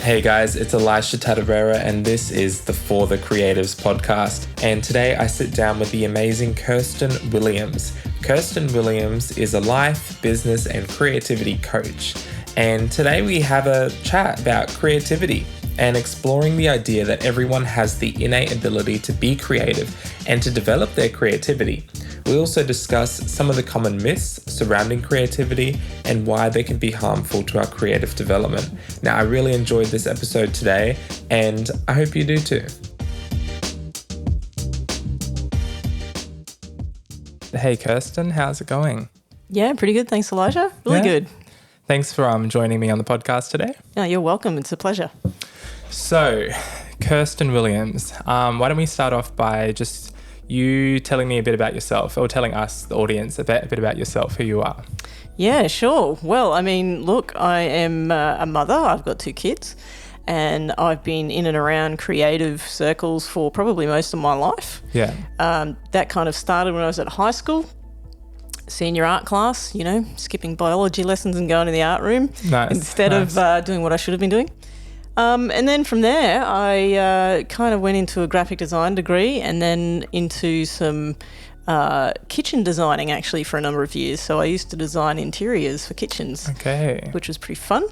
Hey guys, it's Elisha Taderera and this is the For the Creatives podcast. And today I sit down with the amazing Kirsten Williams. Kirsten Williams is a life, business and creativity coach. And today we have a chat about creativity and exploring the idea that everyone has the innate ability to be creative and to develop their creativity. We also discuss some of the common myths surrounding creativity and why they can be harmful to our creative development. Now, I really enjoyed this episode today, and I hope you do too. Hey, Kirsten, how's it going? Yeah, pretty good. Thanks, Elijah. Really good. Thanks for joining me on the podcast today. Oh, you're welcome. It's a pleasure. So, Kirsten Williams, why don't we start off by just you telling me a bit about yourself, or telling us, the audience, a bit about yourself, who you are. Yeah, sure. Well, I mean, look, I am a mother. I've got 2 kids, and I've been in and around creative circles for probably most of my life. Yeah. That kind of started when I was at high school, senior art class, skipping biology lessons and going to the art room instead of doing what I should have been doing. And then from there, I kind of went into a graphic design degree and then into some kitchen designing actually for a number of years. So I used to design interiors for kitchens, which was pretty fun.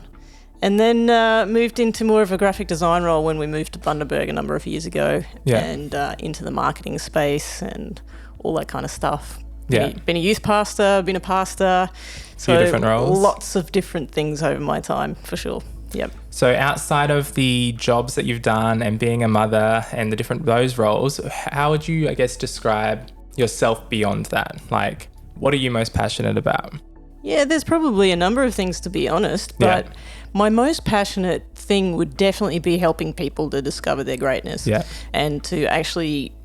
And then moved into more of a graphic design role when we moved to Bundaberg a number of years ago and into the marketing space and all that kind of stuff. Yeah. Been a youth pastor, been a pastor. So few different roles. Lots of different things over my time, for sure. Yep. So outside of the jobs that you've done and being a mother and those roles, how would you, describe yourself beyond that? Like, what are you most passionate about? Yeah, there's probably a number of things, to be honest, but my most passionate thing would definitely be helping people to discover their greatness and to actually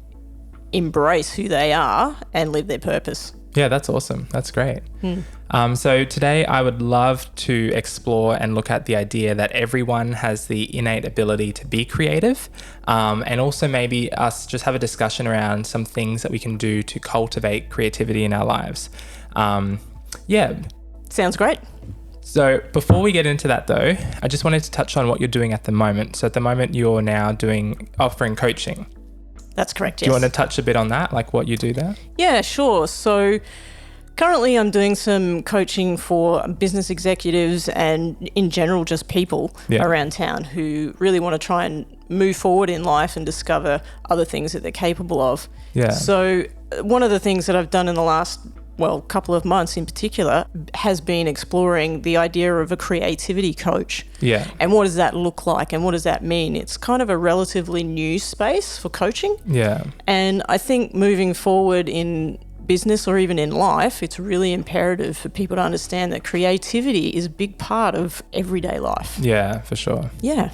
embrace who they are and live their purpose. Yeah, that's awesome. That's great. So today I would love to explore and look at the idea that everyone has the innate ability to be creative, and also maybe us just have a discussion around some things that we can do to cultivate creativity in our lives. Sounds great. So before we get into that though, I just wanted to touch on what you're doing at the moment. So at the moment you're now offering coaching. That's correct, yes. Do you want to touch a bit on that, like what you do there? Yeah, sure. So currently I'm doing some coaching for business executives and in general just people around town who really want to try and move forward in life and discover other things that they're capable of. Yeah. So one of the things that I've done in the last couple of months in particular has been exploring the idea of a creativity coach. Yeah. And what does that look like and what does that mean? It's kind of a relatively new space for coaching. Yeah. And I think moving forward in business or even in life, it's really imperative for people to understand that creativity is a big part of everyday life. Yeah, for sure. Yeah.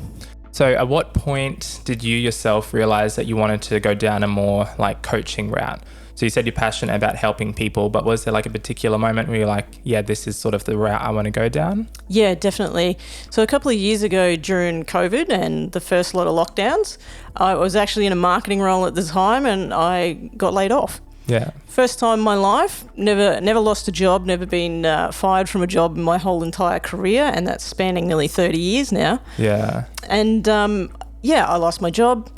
So at what point did you yourself realize that you wanted to go down a more coaching route? So you said you're passionate about helping people, but was there a particular moment where you're like, yeah, this is sort of the route I want to go down? Yeah, definitely. So a couple of years ago during COVID and the first lot of lockdowns, I was actually in a marketing role at the time and I got laid off. Yeah. First time in my life, never lost a job, never been fired from a job in my whole entire career, and that's spanning nearly 30 years now. Yeah. And I lost my job.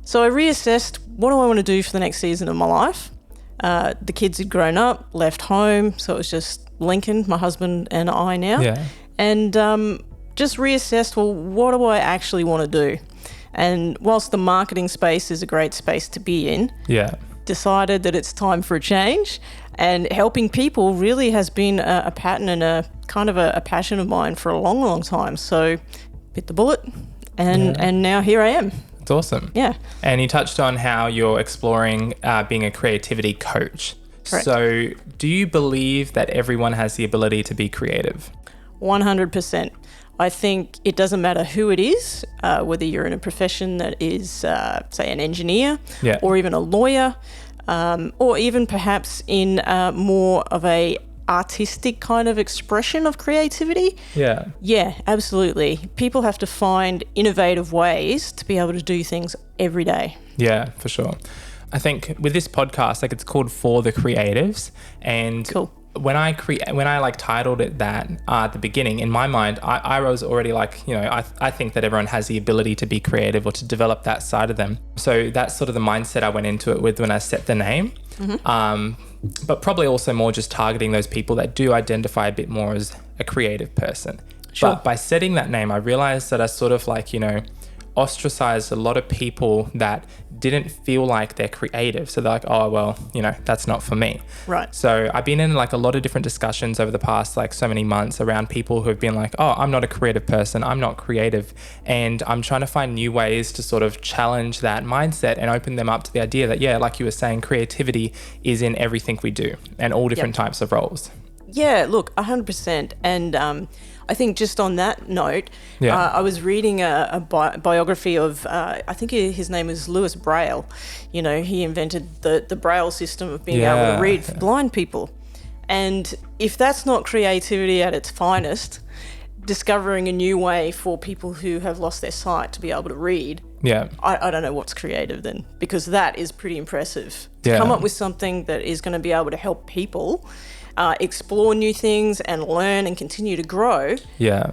So I reassessed, what do I want to do for the next season of my life? The kids had grown up, left home, so it was just Lincoln, my husband, and I now. Yeah. And just reassessed, what do I actually want to do? And whilst the marketing space is a great space to be in, decided that it's time for a change. And helping people really has been a pattern and a kind of a passion of mine for a long, long time. So bit the bullet, and now here I am. It's awesome. Yeah. And you touched on how you're exploring being a creativity coach. Correct. So do you believe that everyone has the ability to be creative? 100%. I think it doesn't matter who it is, whether you're in a profession that is, say, an engineer or even a lawyer, or even perhaps in more of a artistic kind of expression of creativity. Yeah, absolutely. People have to find innovative ways to be able to do things every day. Yeah, for sure. I think with this podcast, it's called For the Creatives, and when I like titled it that at the beginning, in my mind, I was already like, I think that everyone has the ability to be creative or to develop that side of them. So that's sort of the mindset I went into it with when I set the name. But probably also more just targeting those people that do identify a bit more as a creative person. Sure. But by setting that name, I realized that I sort of like, ostracized a lot of people that didn't feel like they're creative. So they're like, oh, well, that's not for me. Right. So I've been in like a lot of different discussions over the past like so many months around people who have been like, oh, I'm not a creative person. I'm not creative. And I'm trying to find new ways to sort of challenge that mindset and open them up to the idea that, yeah, like you were saying, creativity is in everything we do and all different types of roles. Yeah, look, 100%. And I think just on that note, I was reading a biography of, I think his name is Louis Braille. He invented the Braille system of being able to read for blind people. And if that's not creativity at its finest, discovering a new way for people who have lost their sight to be able to read, I don't know what's creative then, because that is pretty impressive. To come up with something that is going to be able to help people explore new things and learn and continue to grow. Yeah.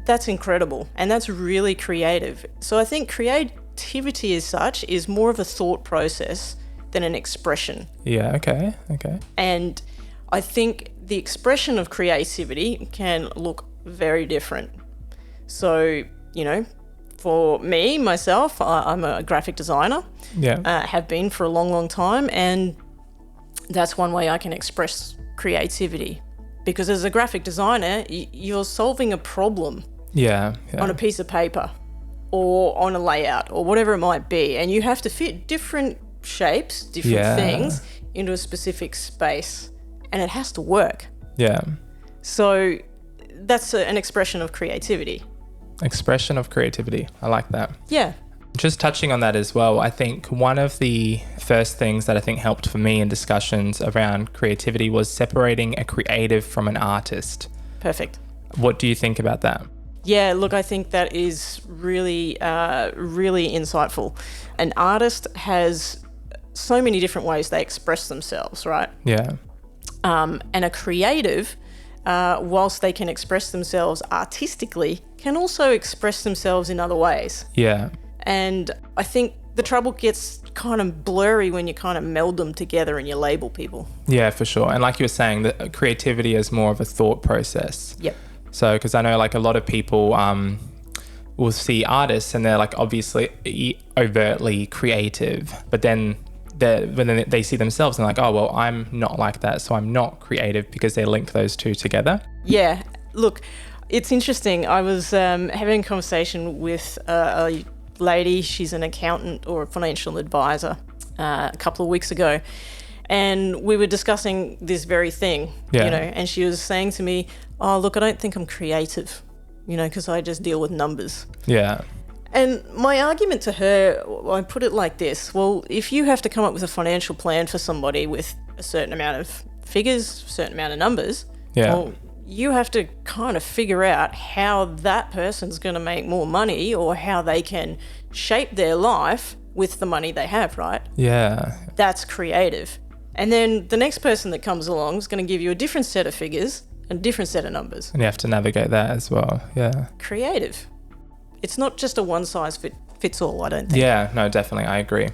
That's incredible. And that's really creative. So I think creativity as such is more of a thought process than an expression. Yeah, okay. And I think the expression of creativity can look very different. So, for me, myself, I'm a graphic designer. Yeah. Have been for a long, long time. And that's one way I can express creativity, because as a graphic designer, you're solving a problem on a piece of paper or on a layout or whatever it might be, and you have to fit different shapes, different things into a specific space, and it has to work. So that's an expression of creativity. Expression of creativity. I like that. Yeah. Just touching on that as well, I think one of the first things that I think helped for me in discussions around creativity was separating a creative from an artist. Perfect. What do you think about that? Yeah, look, I think that is really, really insightful. An artist has so many different ways they express themselves, right? Yeah. And a creative, whilst they can express themselves artistically, can also express themselves in other ways. Yeah. And I think the trouble gets kind of blurry when you kind of meld them together and you label people. Yeah, for sure. And like you were saying, the creativity is more of a thought process. Yep. So, because I know like a lot of people will see artists and they're like obviously overtly creative, but then when they see themselves and like, oh, well, I'm not like that, so I'm not creative, because they link those two together. Yeah. Look, it's interesting. I was having a conversation with a lady. She's an accountant or a financial advisor a couple of weeks ago, and we were discussing this very thing, and she was saying to me, oh, look, I don't think I'm creative, because I just deal with numbers. Yeah. And my argument to her, I put it like this: well, if you have to come up with a financial plan for somebody with a certain amount of figures, a certain amount of numbers, well, you have to kind of figure out how that person's going to make more money, or how they can shape their life with the money they have, right? Yeah. That's creative. And then the next person that comes along is going to give you a different set of figures and a different set of numbers. And you have to navigate that as well. Yeah. Creative. It's not just a one size fits all, I don't think. Yeah, no, definitely. I agree.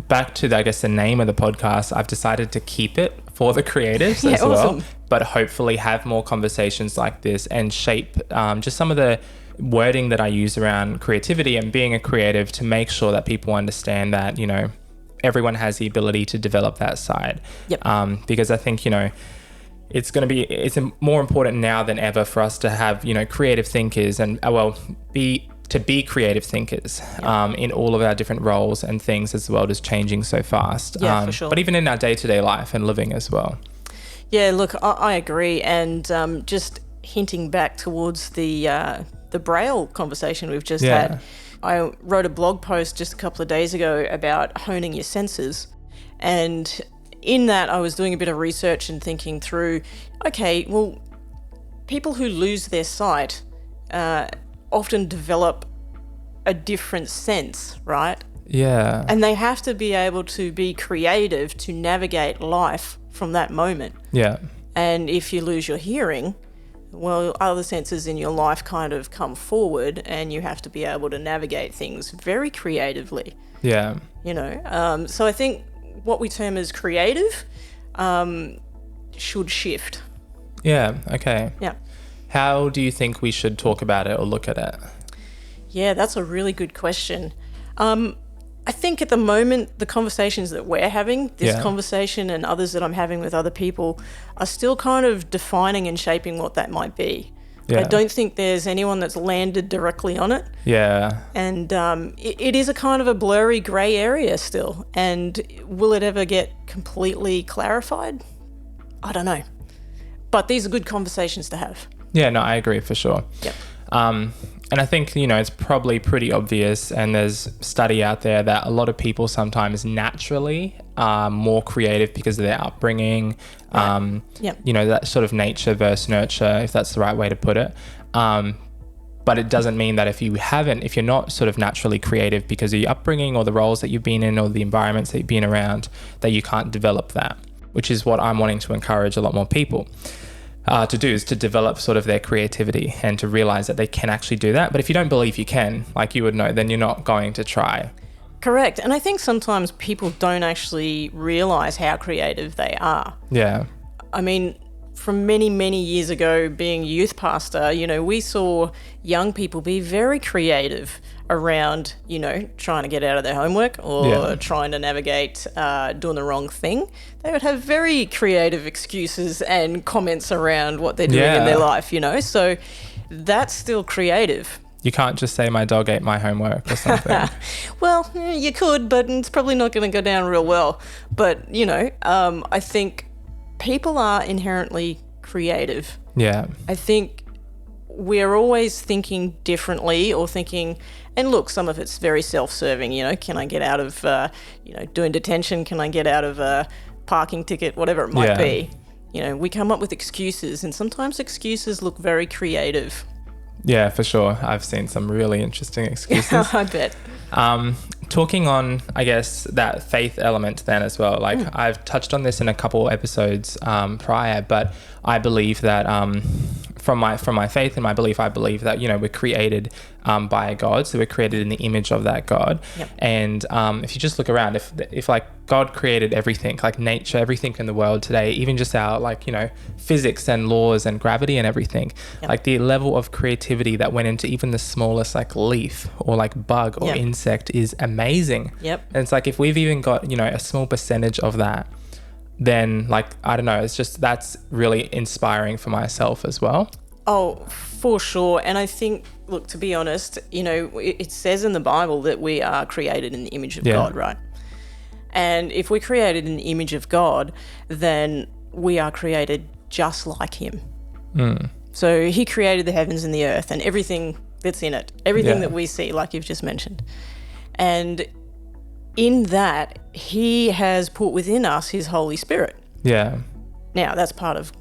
Back to, I guess, the name of the podcast, I've decided to keep it For the Creatives as well, but hopefully have more conversations like this and shape just some of the wording that I use around creativity and being a creative, to make sure that people understand that, everyone has the ability to develop that side. Yep. Because I think, it's more important now than ever for us to have, creative thinkers and, be creative thinkers in all of our different roles and things, as the world is changing so fast. Yeah, for sure. But even in our day-to-day life and living as well. Yeah, look, I agree. And just hinting back towards the Braille conversation we've just had, I wrote a blog post just a couple of days ago about honing your senses. And in that, I was doing a bit of research and thinking through, okay, well, people who lose their sight often develop a different sense, right? Yeah. And they have to be able to be creative to navigate life from that moment. Yeah. And if you lose your hearing, well, other senses in your life kind of come forward, and you have to be able to navigate things very creatively. Yeah. You know, so I think what we term as creative should shift. Yeah, okay. Yeah. How do you think we should talk about it or look at it? Yeah, that's a really good question. I think at the moment, the conversations that we're having, this conversation and others that I'm having with other people, are still kind of defining and shaping what that might be. Yeah. I don't think there's anyone that's landed directly on it. Yeah. And it is a kind of a blurry grey area still. And will it ever get completely clarified? I don't know. But these are good conversations to have. Yeah, no, I agree for sure. Yep. And I think, you know, it's probably pretty obvious, and there's study out there that a lot of people sometimes naturally are more creative because of their upbringing, you know, that sort of nature versus nurture, if that's the right way to put it. But it doesn't mean that if you're not sort of naturally creative because of your upbringing or the roles that you've been in or the environments that you've been around, that you can't develop that, which is what I'm wanting to encourage a lot more people to do, is to develop sort of their creativity and to realize that they can actually do that. But if you don't believe you can, like you would know, then you're not going to try. Correct. And I think sometimes people don't actually realize how creative they are. Yeah. I mean, from many, many years ago, being a youth pastor, you know, we saw young people be very creative around, you know, trying to get out of their homework or trying to navigate doing the wrong thing. They would have very creative excuses and comments around what they're doing in their life, you know. So that's still creative. You can't just say my dog ate my homework or something. Well, you could, but it's probably not going to go down real well. But, you know, I think people are inherently creative. Yeah. I think we're always thinking differently or thinking, and look, some of it's very self-serving, you know, can I get out of, you know, doing detention? Can I get out of a parking ticket? Whatever it might be. You know, we come up with excuses, and sometimes excuses look very creative. Yeah, for sure. I've seen some really interesting excuses. I bet. Talking on, I guess, that faith element then as well. Like I've touched on this in a couple episodes prior, but I believe that from my faith and my belief, I believe that, you know, we're created by a God. So we're created in the image of that God. Yep. And if you just look around, if like God created everything, like nature, everything in the world today, even just our, like, you know, physics and laws and gravity and everything, like the level of creativity that went into even the smallest like leaf or like bug or insect is amazing. Yep. And it's like, if we've even got, you know, a small percentage of that, then like, I don't know, it's just, that's really inspiring for myself as well. Oh, for sure. And I think, look, to be honest, you know, it says in the Bible that we are created in the image of God, right? And if we're created in the image of God, then we are created just like him. So he created the heavens and the earth and everything that's in it, everything that we see, like you've just mentioned. And in that, he has put within us his Holy Spirit. Yeah. Now, that's part of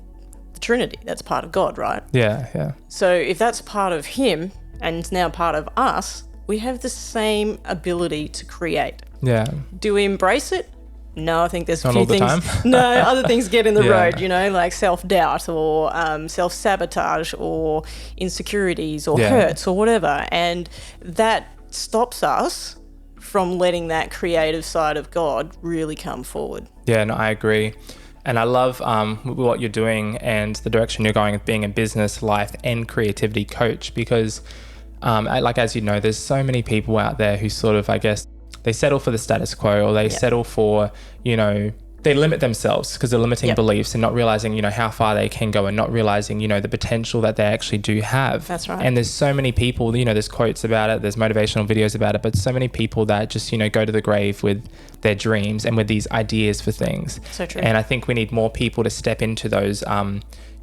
the Trinity. That's part of God, right? Yeah, yeah. So if that's part of him and it's now part of us, we have the same ability to create. Yeah. Do we embrace it? No, I think there's a few things. Not all the time. No, other things get in the road, you know, like self-doubt or self-sabotage or insecurities or hurts or whatever. And that stops us from letting that creative side of God really come forward. Yeah, no, I agree. And I love what you're doing and the direction you're going with being a business, life and creativity coach, because like, as you know, there's so many people out there who sort of, I guess, they settle for the status quo, or they settle for, you know, they limit themselves because they're limiting beliefs and not realizing, you know, how far they can go and not realizing, you know, the potential that they actually do have. That's right. And there's so many people, you know, there's quotes about it, there's motivational videos about it, but so many people that just, you know, go to the grave with their dreams and with these ideas for things. So true. And I think we need more people to step into those,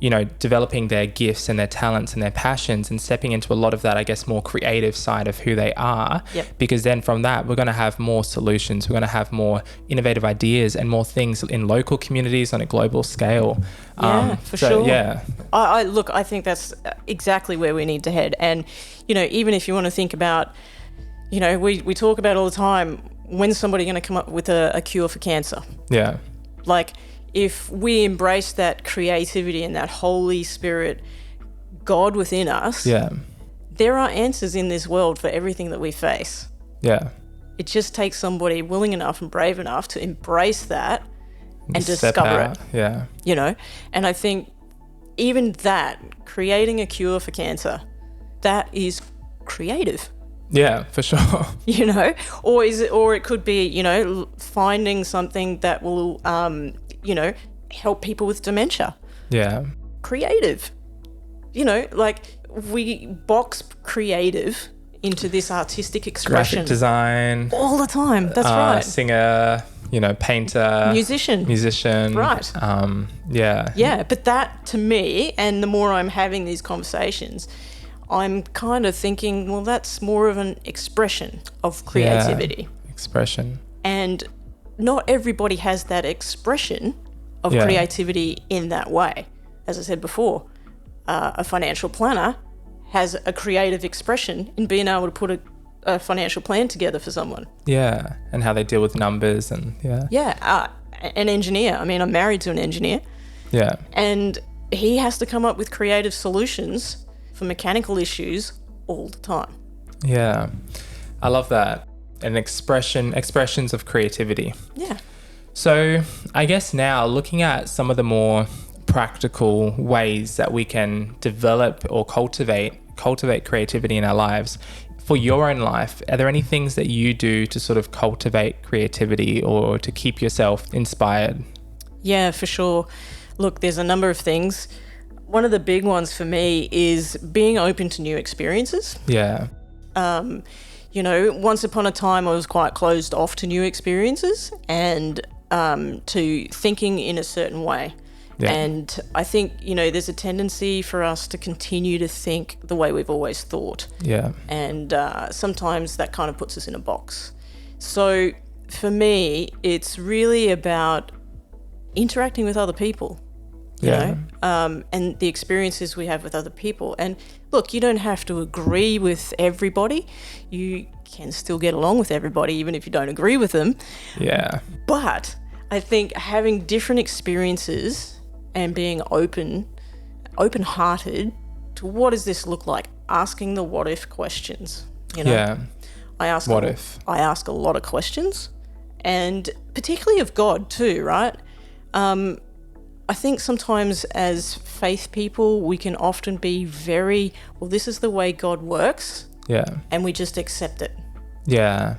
you know, developing their gifts and their talents and their passions and stepping into a lot of that, I guess, more creative side of who they are. Yep. Because then from that, we're going to have more solutions. We're going to have more innovative ideas and more things in local communities on a global scale. Yeah, for sure. Yeah. Look, I think that's exactly where we need to head. And, you know, even if you want to think about, you know, we talk about all the time, when's somebody going to come up with a cure for cancer? Yeah. Like, if we embrace that creativity and that Holy Spirit God within us, there are answers in this world for everything that we face. Yeah. It just takes somebody willing enough and brave enough to embrace that and discover it. Yeah. You know, and I think even that, creating a cure for cancer, that is creative. Yeah, for sure. You know, or it could be, you know, finding something that will, you know, help people with dementia. Yeah. Creative. You know, like we box creative into this artistic expression. Graphic design. All the time. That's right. Singer, you know, painter. Musician. Right. Yeah. Yeah, but that to me, and the more I'm having these conversations, I'm kind of thinking, well, that's more of an expression of creativity. Yeah, expression. And not everybody has that expression of creativity in that way. As I said before, a financial planner has a creative expression in being able to put a financial plan together for someone. Yeah, and how they deal with numbers and an engineer. I mean, I'm married to an engineer. Yeah. And he has to come up with creative solutions for mechanical issues all the time. Yeah, I love that. And expressions of creativity. Yeah. So I guess now looking at some of the more practical ways that we can develop or cultivate creativity in our lives. For your own life, are there any things that you do to sort of cultivate creativity or to keep yourself inspired? Yeah, for sure. Look, there's a number of things. One of the big ones for me is being open to new experiences. Yeah. You know, once upon a time I was quite closed off to new experiences and to thinking in a certain way. Yeah. And I think, you know, there's a tendency for us to continue to think the way we've always thought. Yeah. And sometimes that kind of puts us in a box. So for me, it's really about interacting with other people, you know, and the experiences we have with other people. And look, you don't have to agree with everybody. You can still get along with everybody, even if you don't agree with them. Yeah. But I think having different experiences and being open-hearted to what does this look like? Asking the what if questions, you know? Yeah. I ask a lot of questions, and particularly of God too, right? I think sometimes as faith people, we can often be very, well, this is the way God works. Yeah. And we just accept it. Yeah.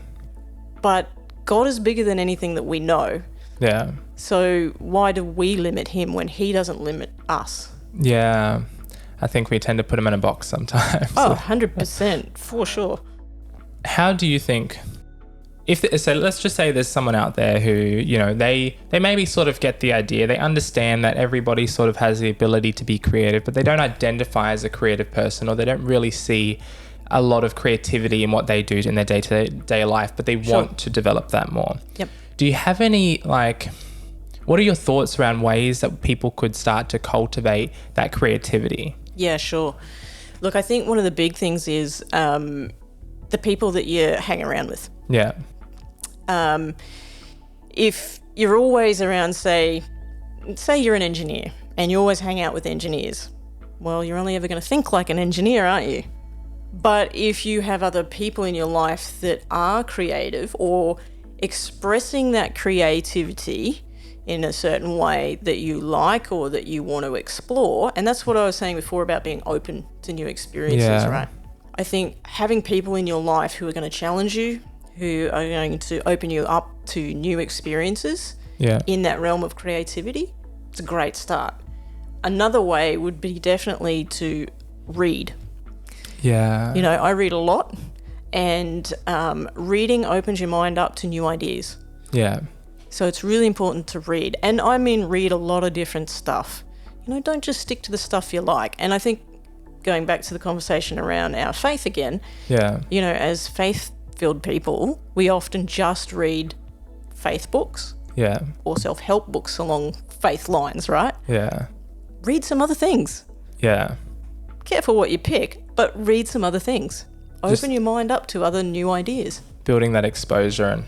But God is bigger than anything that we know. Yeah. So why do we limit him when he doesn't limit us? Yeah. I think we tend to put him in a box sometimes. Oh, 100%, for sure. How do you think, so let's just say there's someone out there who, you know, they maybe sort of get the idea, they understand that everybody sort of has the ability to be creative, but they don't identify as a creative person, or they don't really see a lot of creativity in what they do in their day-to-day life, but they want to develop that more. Yep. Do you have any, what are your thoughts around ways that people could start to cultivate that creativity? Yeah, sure. Look, I think one of the big things is the people that you hang around with. Yeah. If you're always around, say you're an engineer and you always hang out with engineers, well, you're only ever going to think like an engineer, aren't you? But if you have other people in your life that are creative or expressing that creativity in a certain way that you like or that you want to explore, and that's what I was saying before about being open to new experiences, right? I think having people in your life who are going to challenge you, who are going to open you up to new experiences in that realm of creativity, it's a great start. Another way would be definitely to read. Yeah. You know, I read a lot, and reading opens your mind up to new ideas. Yeah. So it's really important to read. And I mean read a lot of different stuff. You know, don't just stick to the stuff you like. And I think going back to the conversation around our faith again, you know, as faith-filled people, we often just read faith books or self-help books along faith lines, right? Yeah. Read some other things. Yeah. Careful what you pick, but read some other things. Open your mind up to other new ideas. Building that exposure and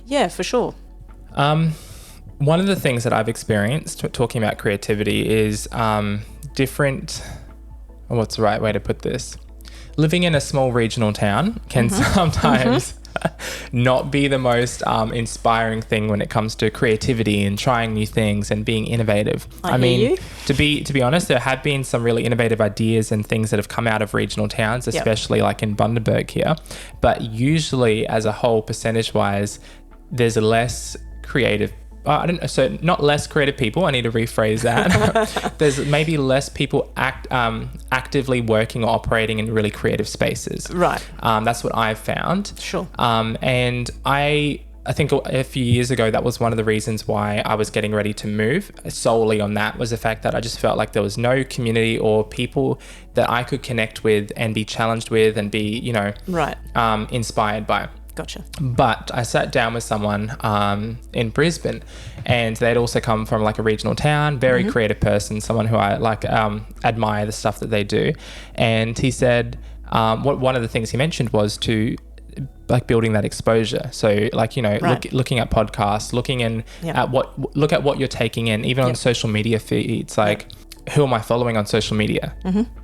Yeah, for sure. One of the things that I've experienced talking about creativity is different, what's the right way to put this? Living in a small regional town can sometimes not be the most inspiring thing when it comes to creativity and trying new things and being innovative. I mean, to be honest, there have been some really innovative ideas and things that have come out of regional towns, especially like in Bundaberg here. But usually as a whole, percentage-wise, there's a less creative so not less creative people, I need to rephrase that. There's maybe less people actively working or operating in really creative spaces. Right. That's what I've found. Sure. And I think a few years ago, that was one of the reasons why I was getting ready to move. Solely on that was the fact that I just felt like there was no community or people that I could connect with and be challenged with and be, right. Inspired by. Gotcha. But I sat down with someone in Brisbane, and they'd also come from like a regional town, very creative person, someone who I like admire the stuff that they do. And he said, one of the things he mentioned was to like building that exposure. So like, right. looking at podcasts, looking at what you're taking in, even on social media feeds, like who am I following on social media?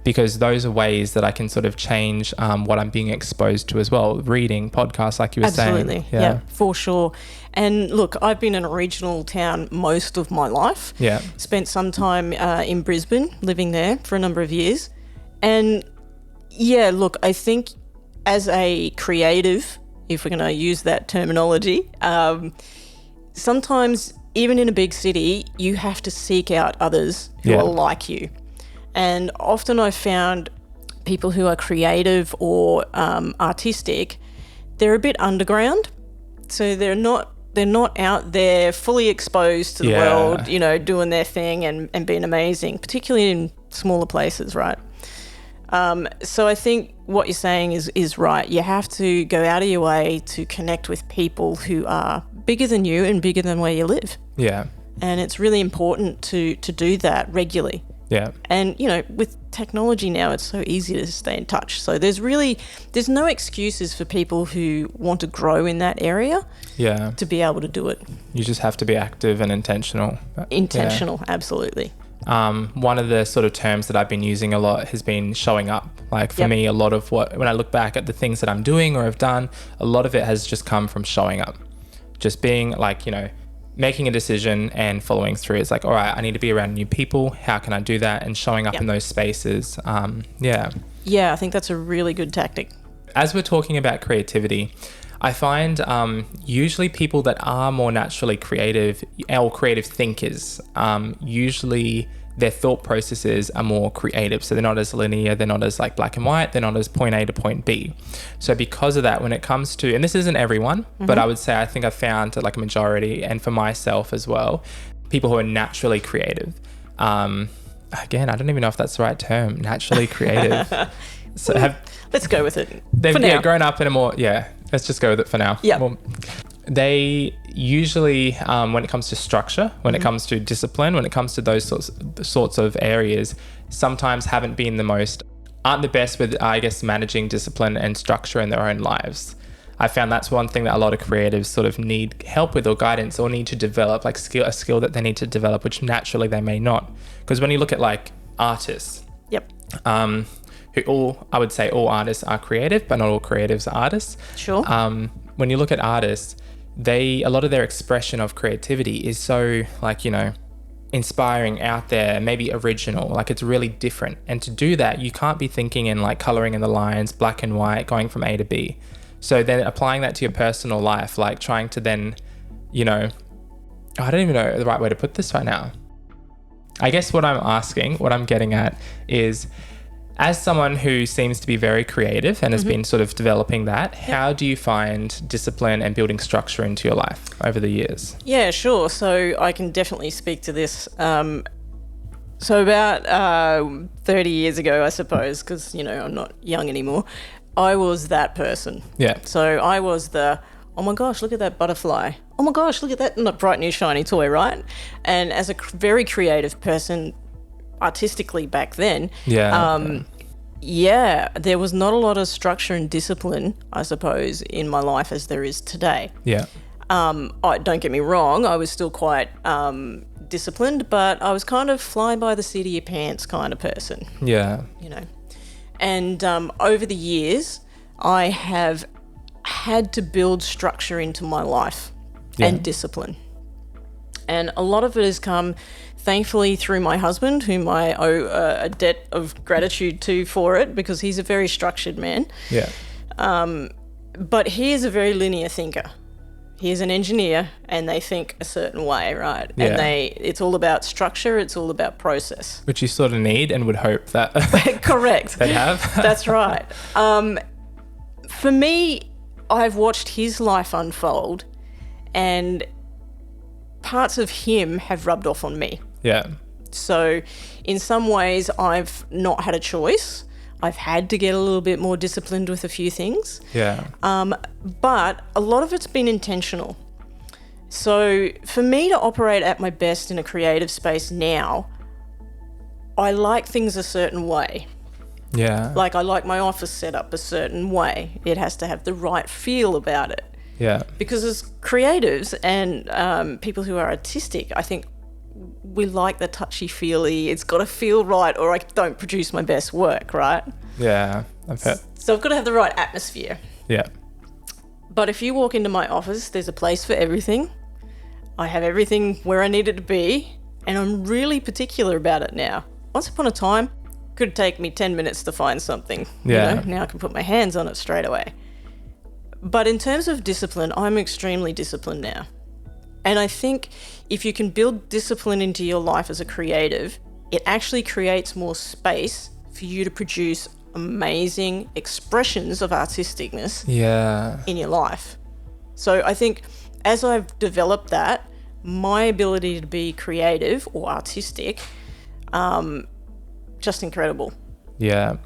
Because those are ways that I can sort of change what I'm being exposed to as well. Reading, podcasts, like you were saying. Absolutely, yeah, for sure. And look, I've been in a regional town most of my life. Yeah. Spent some time in Brisbane, living there for a number of years. And yeah, look, I think as a creative, if we're going to use that terminology, sometimes even in a big city, you have to seek out others who are like you. And often I've found people who are creative or artistic, they're a bit underground. So they're not out there fully exposed to the world, doing their thing and being amazing, particularly in smaller places, right? So I think what you're saying is right. You have to go out of your way to connect with people who are bigger than you and bigger than where you live. Yeah. And it's really important to do that regularly. Yeah. And, with technology now, it's so easy to stay in touch. So there's no excuses for people who want to grow in that area to be able to do it. You just have to be active and intentional. Absolutely. One of the sort of terms that I've been using a lot has been showing up. Like for me, a lot of when I look back at the things that I'm doing or have done, a lot of it has just come from showing up. Just being like, making a decision and following through. It's like, all right, I need to be around new people. How can I do that? And showing up in those spaces. Yeah, I think that's a really good tactic. As we're talking about creativity, I find usually people that are more naturally creative or creative thinkers, usually their thought processes are more creative. So they're not as linear, they're not as like black and white, they're not as point A to point B. So because of that, when it comes to, and this isn't everyone, but I would say I think I've found like a majority, and for myself as well, people who are naturally creative. Again, I don't even know if that's the right term, naturally creative. So let's go with it. They've grown up in a more, let's just go with it for now. Yeah. Well, they usually, when it comes to structure, when it comes to discipline, when it comes to those sorts of areas, sometimes aren't the best with, I guess, managing discipline and structure in their own lives. I found that's one thing that a lot of creatives sort of need help with or guidance or need to develop, like a skill that they need to develop, which naturally they may not. Because when you look at like artists, I would say all artists are creative, but not all creatives are artists. Sure. When you look at artists, a lot of their expression of creativity is so like, inspiring, out there, maybe original, like it's really different. And to do that, you can't be thinking in like coloring in the lines, black and white, going from A to B. So then applying that to your personal life, like trying to then, I don't even know the right way to put this right now. I guess what I'm getting at is, as someone who seems to be very creative and has been sort of developing that, how do you find discipline and building structure into your life over the years? Yeah, sure. So I can definitely speak to this. So about 30 years ago, I suppose, because, I'm not young anymore, I was that person. Yeah. So I was the, oh my gosh, look at that butterfly. Oh my gosh, look at that bright new shiny toy, right? And as a very creative person, artistically back then, there was not a lot of structure and discipline, I suppose, in my life as there is today. Yeah. Don't get me wrong, I was still quite disciplined, but I was kind of fly by the seat of your pants kind of person. Yeah. You know. And over the years, I have had to build structure into my life and discipline. And a lot of it has come, thankfully, through my husband, whom I owe a debt of gratitude to for it, because he's a very structured man. Yeah. But he is a very linear thinker. He is an engineer, and they think a certain way, right? Yeah. And it's all about structure, it's all about process. Which you sort of need and would hope that Correct. they'd have. That's right. For me, I've watched his life unfold, and parts of him have rubbed off on me. Yeah. So in some ways, I've not had a choice. I've had to get a little bit more disciplined with a few things. Yeah. But a lot of it's been intentional. So for me to operate at my best in a creative space now, I like things a certain way. Yeah. Like I like my office set up a certain way. It has to have the right feel about it. Yeah. Because as creatives and people who are artistic, I think we like the touchy-feely, it's got to feel right or I don't produce my best work, right? Yeah. So I've got to have the right atmosphere. Yeah. But if you walk into my office, there's a place for everything. I have everything where I need it to be, and I'm really particular about it now. Once upon a time, it could take me 10 minutes to find something. Yeah. You know? Now I can put my hands on it straight away. But in terms of discipline, I'm extremely disciplined now. And I think if you can build discipline into your life as a creative, it actually creates more space for you to produce amazing expressions of artisticness in your life. So I think as I've developed that, my ability to be creative or artistic, just incredible. Yeah.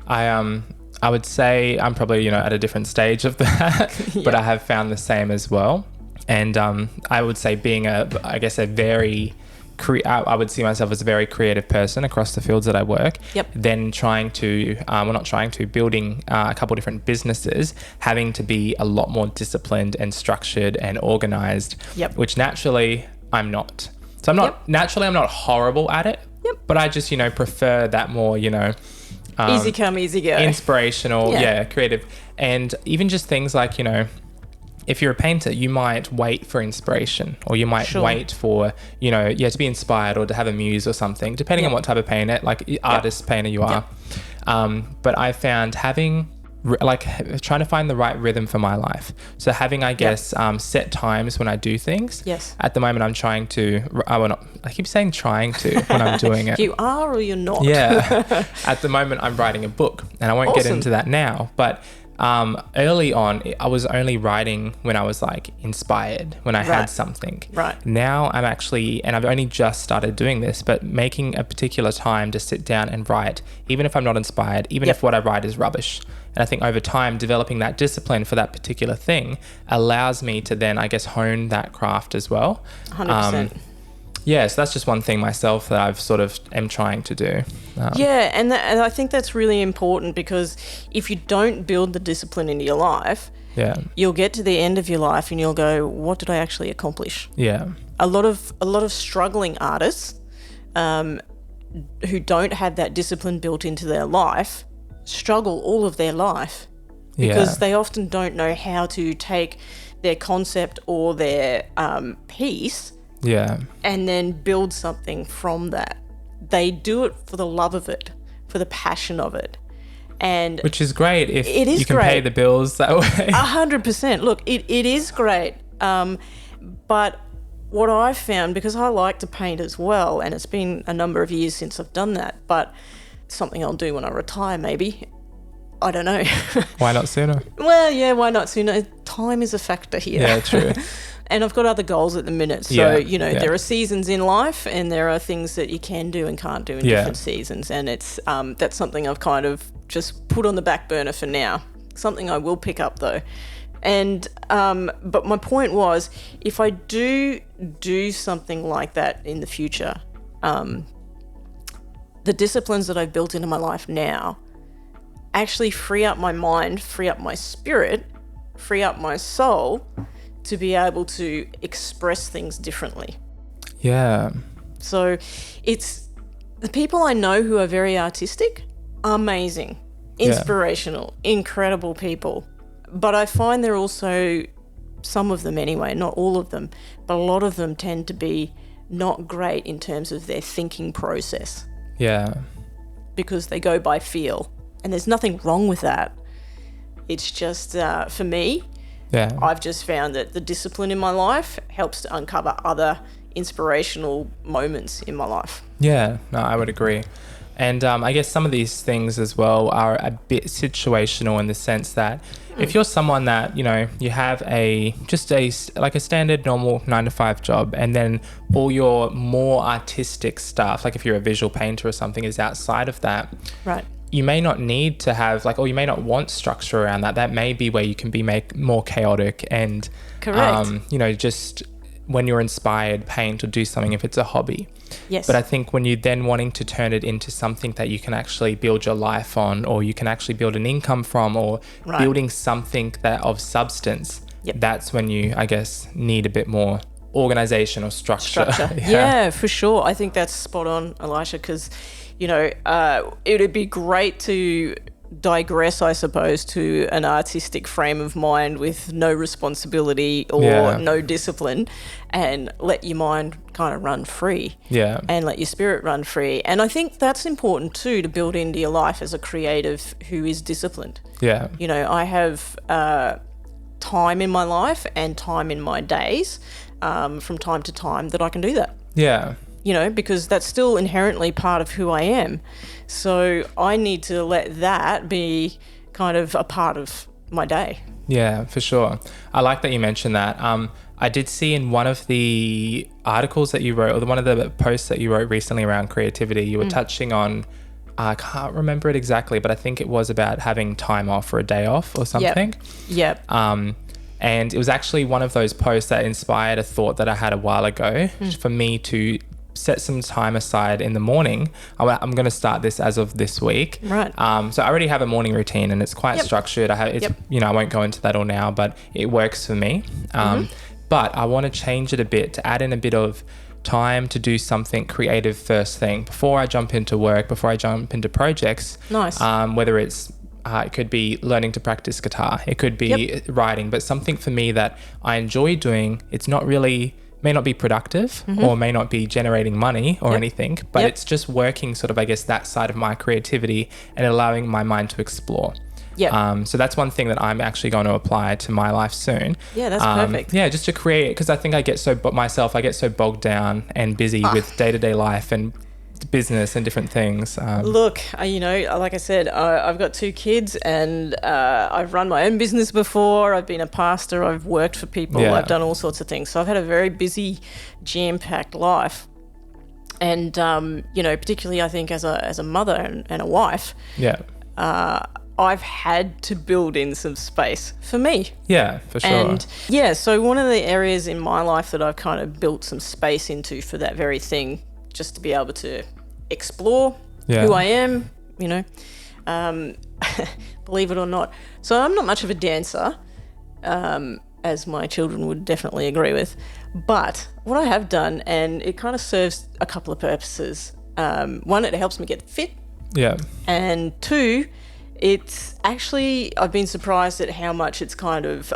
I would say I'm probably, at a different stage of that, but I have found the same as well. And I would say being I would see myself as a very creative person across the fields that I work. Yep. Then building a couple different businesses, having to be a lot more disciplined and structured and organized, which naturally I'm not. So I'm not horrible at it, but I just, prefer that more, easy come, easy go. Inspirational, creative. And even just things like, if you're a painter, you might wait for inspiration, or you might wait for, to be inspired or to have a muse or something, depending on what type of painter, artist painter you are. But I found trying to find the right rhythm for my life. So having, set times when I do things. Yes. At the moment, I'm trying to, I keep saying trying to when I'm doing it. You are or you're not? Yeah. At the moment, I'm writing a book, and I won't get into that now, but early on, I was only writing when I was inspired, when I had something. Right. Now I'm actually, and I've only just started doing this, but making a particular time to sit down and write, even if I'm not inspired, even if what I write is rubbish. And I think over time, developing that discipline for that particular thing allows me to then, hone that craft as well. 100%. So that's just one thing myself that I've sort of am trying to do. And I think that's really important, because if you don't build the discipline into your life, you'll get to the end of your life and you'll go, what did I actually accomplish? Yeah. A lot of struggling artists who don't have that discipline built into their life struggle all of their life, because they often don't know how to take their concept or their piece and then build something from that. They do it for the love of it, for the passion of it. And which is great if you can pay the bills that way. 100%. Look, it is great. But what I've found, because I like to paint as well, and it's been a number of years since I've done that, but something I'll do when I retire maybe. I don't know. Why not sooner? Well, yeah, why not sooner? Time is a factor here. Yeah, true. And I've got other goals at the minute. So, there are seasons in life, and there are things that you can do and can't do in different seasons. And it's that's something I've kind of just put on the back burner for now. Something I will pick up though. And but my point was, if I do something like that in the future, the disciplines that I've built into my life now actually free up my mind, free up my spirit, free up my soul to be able to express things differently. Yeah. So it's the people I know who are very artistic, amazing, inspirational, incredible people. But I find they're also, some of them anyway, not all of them, but a lot of them tend to be not great in terms of their thinking process. Yeah. Because they go by feel. And there's nothing wrong with that. It's just, for me, I've just found that the discipline in my life helps to uncover other inspirational moments in my life. Yeah, no, I would agree. And I guess some of these things as well are a bit situational in the sense that if you're someone that, you know, you have a standard normal 9-to-5 job, and then all your more artistic stuff, like if you're a visual painter or something, is outside of that. Right. You may not need to have or you may not want structure around that. That may be where you can be more chaotic and, correct. Just when you're inspired, paint or do something if it's a hobby. Yes. But I think when you're then wanting to turn it into something that you can actually build your life on, or you can actually build an income from, or building something that of substance, that's when you, I guess, need a bit more organization or structure. Yeah, for sure. I think that's spot on, Elisha, because, it would be great to digress, I suppose, to an artistic frame of mind with no responsibility or no discipline, and let your mind kind of run free and let your spirit run free. And I think that's important too, to build into your life as a creative who is disciplined. I have time in my life and time in my days from time to time that I can do that. Because that's still inherently part of who I am. So I need to let that be kind of a part of my day. Yeah, for sure. I like that you mentioned that. I did see in one of the articles that you wrote, or one of the posts that you wrote recently around creativity, you were touching on, I can't remember it exactly, but I think it was about having time off or a day off or something. Yep. And it was actually one of those posts that inspired a thought that I had a while ago for me to set some time aside in the morning. I'm going to start this as of this week. Right. So I already have a morning routine and it's quite structured. I won't go into that all now, but it works for me. But I want to change it a bit, to add in a bit of time to do something creative first thing before I jump into work, before I jump into projects. Nice. Whether it's it could be learning to practice guitar, it could be writing, but something for me that I enjoy doing. It's not really, may not be productive or may not be generating money or anything, but it's just working sort of, I guess, that side of my creativity and allowing my mind to explore. So that's one thing that I'm actually going to apply to my life soon. Yeah, that's perfect. Yeah, just to create, because I think I get so bogged down and busy with day-to-day life and business and different things. Look, like I said, I've got 2 kids and I've run my own business before. I've been a pastor. I've worked for people. I've done all sorts of things. So I've had a very busy, jam-packed life. And, particularly I think as a mother and a wife, I've had to build in some space for me. Yeah, for sure. And so one of the areas in my life that I've kind of built some space into for that very thing, just to be able to explore who I am, believe it or not. So I'm not much of a dancer, as my children would definitely agree with. But what I have done, and it kind of serves a couple of purposes. One, it helps me get fit. Yeah. And 2, it's actually, I've been surprised at how much it's kind of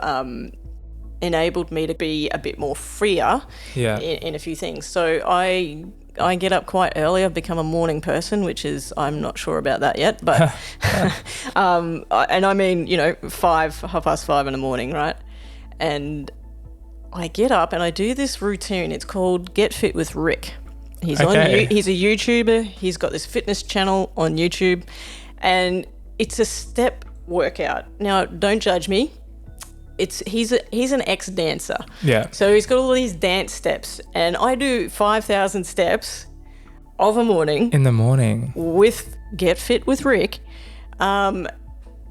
enabled me to be a bit more freer in a few things. So I get up quite early. I've become a morning person, which is, I'm not sure about that yet, but and I mean, 5:30 in the morning, right? And I get up and I do this routine. It's called Get Fit with Rick. He's he's a YouTuber. He's got this fitness channel on YouTube, and it's a step workout. Now, don't judge me. He's an ex-dancer. Yeah. So he's got all these dance steps, and I do 5,000 steps of a morning. In the morning. With Get Fit with Rick, and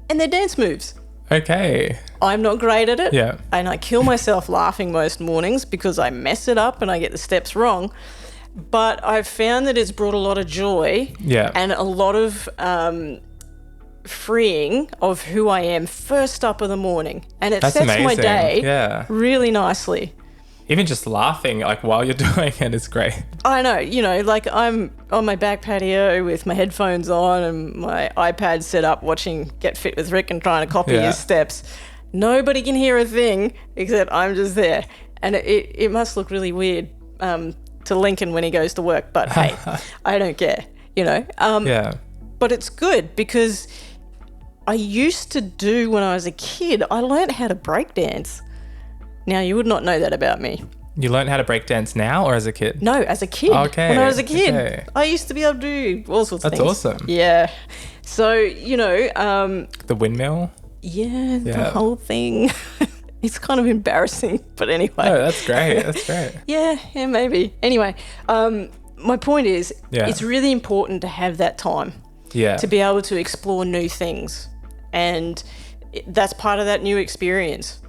they're dance moves. Okay. I'm not great at it. Yeah. And I kill myself laughing most mornings because I mess it up and I get the steps wrong. But I've found that it's brought a lot of joy. Yeah. And a lot of freeing of who I am first up of the morning. And it That's sets amazing. my day really nicely. Even just laughing like while you're doing it is great. I know, you know, like I'm on my back patio with my headphones on and my iPad set up watching Get Fit with Rick and trying to copy his steps. Nobody can hear a thing except I'm just there. And it must look really weird to Lincoln when he goes to work, but hey, I don't care, you know. But it's good because I used to do when I was a kid, I learned how to break dance. Now, you would not know that about me. You learned how to break dance now or as a kid? No, as a kid. Okay. When I was a kid, I used to be able to do all sorts of things. That's awesome. Yeah. So, you know. The windmill? Yeah, the whole thing. It's kind of embarrassing, but anyway. Oh, that's great. That's great. yeah, maybe. Anyway, my point is, it's really important to have that time. Yeah. To be able to explore new things. And that's part of that new experience.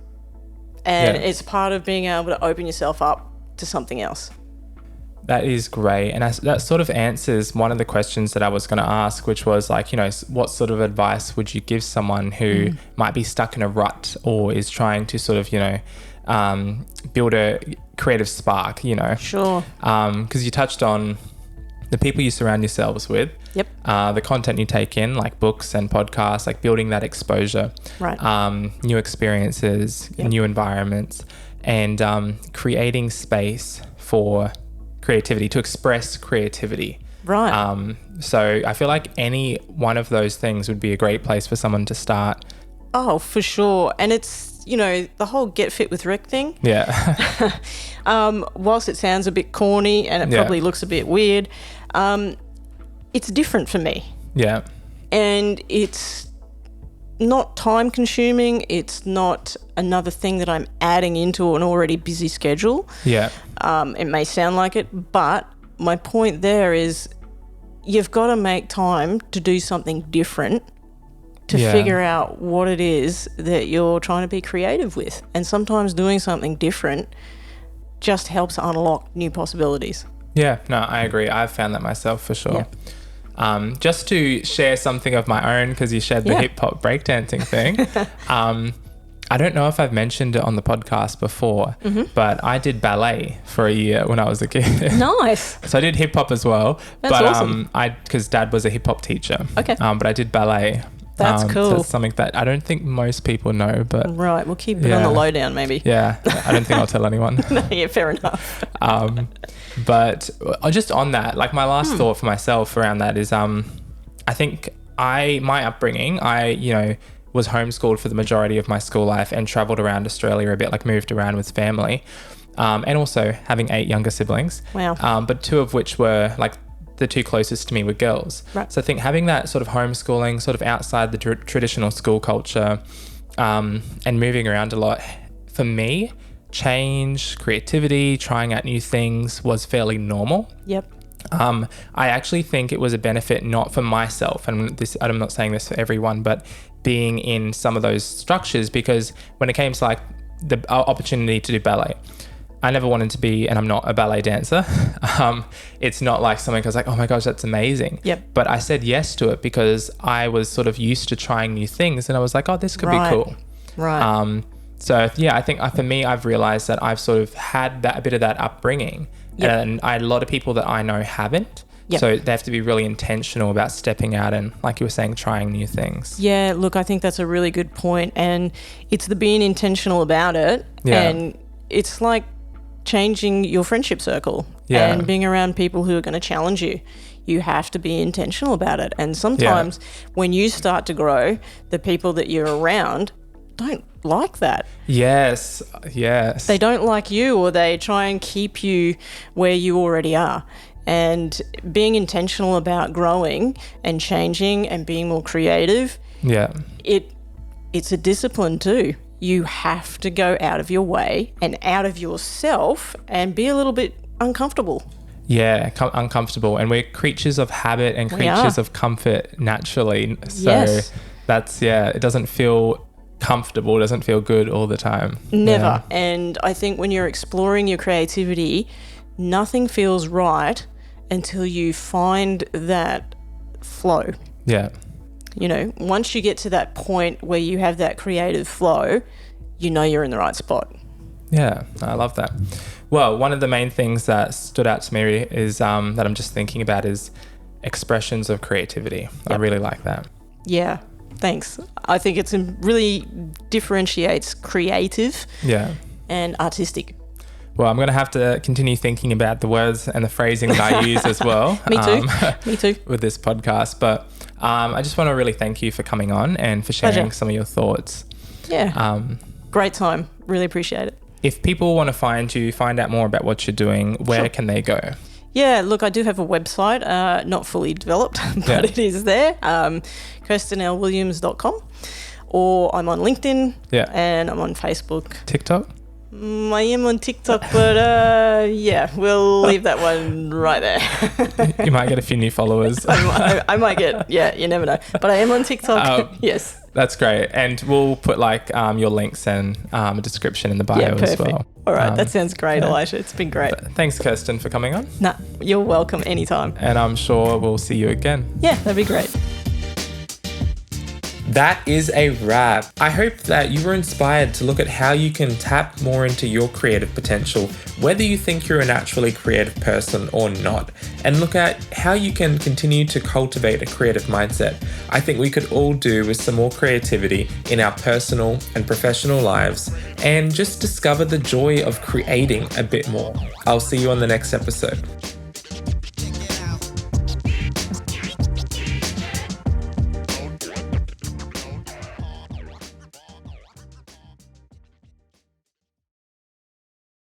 And it's part of being able to open yourself up to something else. That is great. And that sort of answers one of the questions that I was going to ask, which was like, you know, what sort of advice would you give someone who might be stuck in a rut or is trying to sort of, you know, build a creative spark, you know? Sure. Because you touched on the people you surround yourselves with. Yep. The content you take in, like books and podcasts, like building that exposure. Right. New experiences, new environments, and creating space for creativity, to express creativity. Right. So I feel like any one of those things would be a great place for someone to start. Oh, for sure. And it's, you know, the whole Get Fit with Rick thing. Yeah. Whilst it sounds a bit corny and it probably looks a bit weird, it's different for me. Yeah. And it's not time consuming. It's not another thing that I'm adding into an already busy schedule. Yeah. It may sound like it, but my point there is you've got to make time to do something different to figure out what it is that you're trying to be creative with. And sometimes doing something different just helps unlock new possibilities. Yeah, no, I agree. I've found that myself for sure. Yeah. Just to share something of my own, because you shared the hip hop breakdancing thing. I don't know if I've mentioned it on the podcast before, but I did ballet for a year when I was a kid. Nice. So I did hip hop as well. That's awesome. Because Dad was a hip hop teacher. Okay. But I did ballet. That's cool. So it's something that I don't think most people know, but right, we'll keep it on the lowdown maybe. Yeah, I don't think I'll tell anyone. Yeah, fair enough. But just on that, like my last thought for myself around that is, I think my upbringing, was homeschooled for the majority of my school life and traveled around Australia a bit, like moved around with family, and also having 8 younger siblings. Wow. But 2 of which were like the 2 closest to me were girls. Right. So I think having that sort of homeschooling, sort of outside the traditional school culture, and moving around a lot, for me, change, creativity, trying out new things was fairly normal. Yep. I actually think it was a benefit, not for myself, and I'm not saying this for everyone, but being in some of those structures, because when it came to like the opportunity to do ballet, I never wanted to be, and I'm not a ballet dancer. It's not like something I was like, oh my gosh, that's amazing. Yep. But I said yes to it because I was sort of used to trying new things, and I was like, oh, this could be cool. Right. So yeah, I think for me, I've realized that I've sort of had a bit of that upbringing, and a lot of people that I know haven't. Yep. So they have to be really intentional about stepping out and, like you were saying, trying new things. Yeah, look, I think that's a really good point, and it's the being intentional about it. Yeah. And it's like changing your friendship circle and being around people who are going to challenge you. You have to be intentional about it. And sometimes when you start to grow, the people that you're around don't like that. Yes. They don't like you, or they try and keep you where you already are. And being intentional about growing and changing and being more creative, it's a discipline too. You have to go out of your way and out of yourself and be a little bit uncomfortable. Yeah, uncomfortable. And we're creatures of habit and creatures of comfort naturally. So that's, it doesn't feel comfortable, it doesn't feel good all the time. Never. Yeah. And I think when you're exploring your creativity, nothing feels right until you find that flow. Yeah. Once you get to that point where you have that creative flow, you're in the right spot. Yeah, I love that. Well, one of the main things that stood out to me is that I'm just thinking about is expressions of creativity. Yep. I really like that. Yeah, thanks. I think it really differentiates creative and artistic. Well, I'm going to have to continue thinking about the words and the phrasing that I use as well. Me too. With this podcast. But I just want to really thank you for coming on and for sharing some of your thoughts. Yeah. Great time. Really appreciate it. If people want to find you, find out more about what you're doing, where can they go? Yeah, look, I do have a website, not fully developed, but it is there, KirstenLWilliams.com, or I'm on LinkedIn and I'm on Facebook. TikTok? I am on TikTok, but we'll leave that one right there. You might get a few new followers. I might get, you never know. But I am on TikTok, yes. That's great. And we'll put your links and a description in the bio as well. All right, that sounds great, Elisha. It's been great. Thanks, Kirsten, for coming on. Nah, you're welcome anytime. And I'm sure we'll see you again. Yeah, that'd be great. That is a wrap. I hope that you were inspired to look at how you can tap more into your creative potential, whether you think you're a naturally creative person or not, and look at how you can continue to cultivate a creative mindset. I think we could all do with some more creativity in our personal and professional lives and just discover the joy of creating a bit more. I'll see you on the next episode.